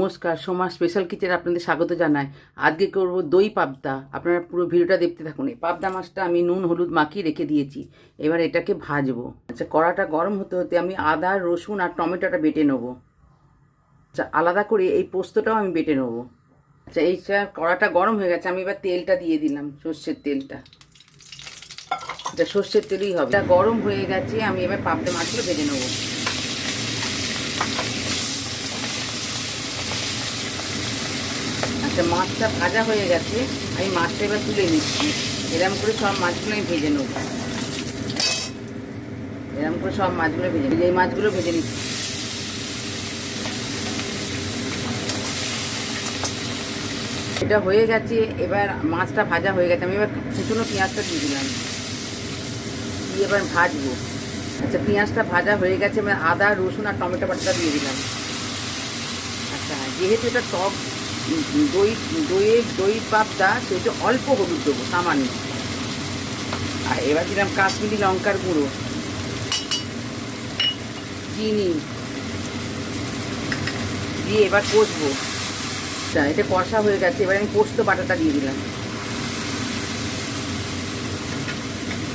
নমস্কার, সোমা স্পেশাল কিচেনে আপনাদের স্বাগত জানাই। আজকে করব দই পাবদা। আপনারা পুরো ভিডিওটা দেখতে থাকুন। এই পাবদা মাছটা আমি নুন হলুদ মাখিয়ে রেখে দিয়েছি। এবার এটাকে ভাজবো। আচ্ছা, কড়াটা গরম হতে হতে আমি আদা রসুন আর টমেটোটা বেটে নেবো। আচ্ছা, আলাদা করে এই পোস্তটাও আমি বেটে নেবো। আচ্ছা, এইটা কড়াটা গরম হয়ে গেছে, আমি এবার তেলটা দিয়ে দিলাম, সর্ষের তেলটা। এটা সর্ষের তেলই হবে। এটা গরম হয়ে গেছে, আমি এবার পাবদা মাছগুলো ভেজে নেবো। আচ্ছা, মাছটা ভাজা হয়ে গেছে, আমি মাছটা এবার তুলে নিচ্ছি। এরকম করে সব মাছগুলো আমি ভেজে নেব। এরকম করে সব মাছগুলো ভেজে এই মাছগুলো ভেজে নিচ্ছি। এটা হয়ে গেছে, এবার মাছটা ভাজা হয়ে গেছে, আমি এবার কুচনো পেঁয়াজটা দিয়ে দিলাম, দিয়ে এবার ভাজবো। আচ্ছা, পেঁয়াজটা ভাজা হয়ে গেছে, এবার আদা রসুন আর টমেটো বাটাটা দিয়ে দিলাম। আচ্ছা, যেহেতু এটা টক দই পাবদা, সেহেতু অল্প হলুদ দেবো, সামান্য। আর এবার দিলাম কাশ্মীরি লঙ্কার গুঁড়ো, চিনি দিয়ে এবার কষবো। এটা কষা হয়ে গেছে, এবার আমি পোস্ত বাটাটা দিয়ে দিলাম,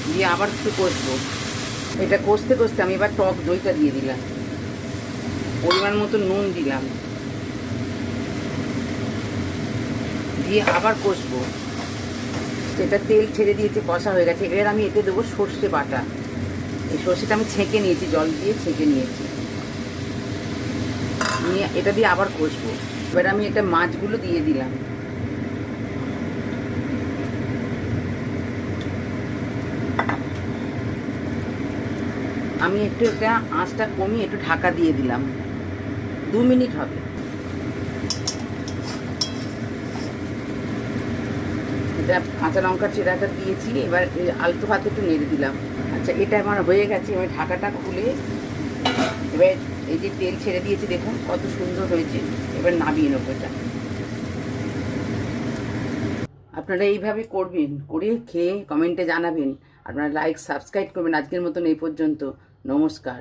দিয়ে আবার একটু কষবো। এটা কষতে কষতে আমি এবার টক দইটা দিয়ে দিলাম, পরিমাণ মতো নুন দিলাম, দিয়ে আবার কষবো। এটা তেল ছেড়ে দিয়েছে, কষা হয়ে গেছে। এবার আমি এতে দেবো সর্ষে বাটা। এই সর্ষেটা আমি ছেঁকে নিয়েছি, জল দিয়ে ছেঁকে নিয়েছি, নিয়ে এটা দিয়ে আবার কষবো। এবার আমি এটা মাছগুলো দিয়ে দিলাম, আমি একটু এটা আঁচটা কমিয়ে একটু ঢাকা দিয়ে দিলাম, 2 মিনিট হবে। এটা কাঁচা লঙ্কার চেরাটা দিয়েছি, এবার আলতো হাতে একটু নেড়ে দিলাম। আচ্ছা, এটা আমার হয়ে গেছে, আমি ঢাকাটা খুলে এবার এই যে তেল ছেড়ে দিয়েছি, দেখুন কত সুন্দর হয়েছে। এবার নামিয়ে নেবো এটা। আপনারা এইভাবে করবেন, করে খেয়ে কমেন্টে জানাবেন। আপনারা লাইক সাবস্ক্রাইব করবেন। আজকের মতন এই পর্যন্ত। নমস্কার।